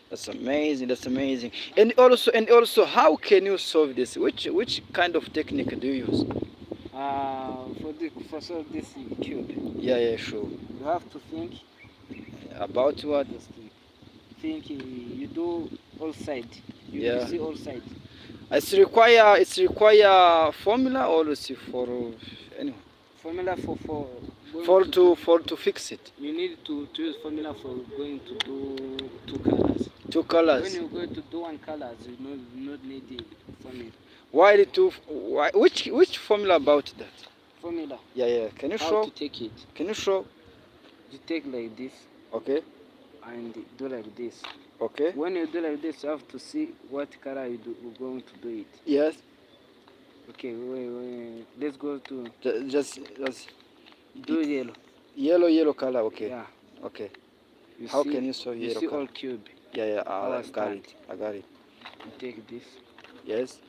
That's amazing. That's amazing. And also, how can you solve this? Which kind of technique do you use? For solve this cube, Yeah, yeah, sure. you have to think. About what? Just think. You do all side. You Yeah. see all side. It's require formula or it's for anyway. Formula for going to do. For to fix it. You need to use formula for going to do two colors. Two When colors. you go to do one colors, you not need the formula. Why the two? Why which formula about that? Formula. Yeah, yeah. Can you How show? to take it? Can you show? You take like this Okay. and do like this. Okay. When you do like this, you have to see what color you're going to do it. Yes. Okay, wait. Let's go to Just do yellow. yellow color. Okay. Yeah. Okay. You How see, can you show you yellow see color? all cube. Yeah, yeah. How I I got start. it. I got it. You take this. Yes.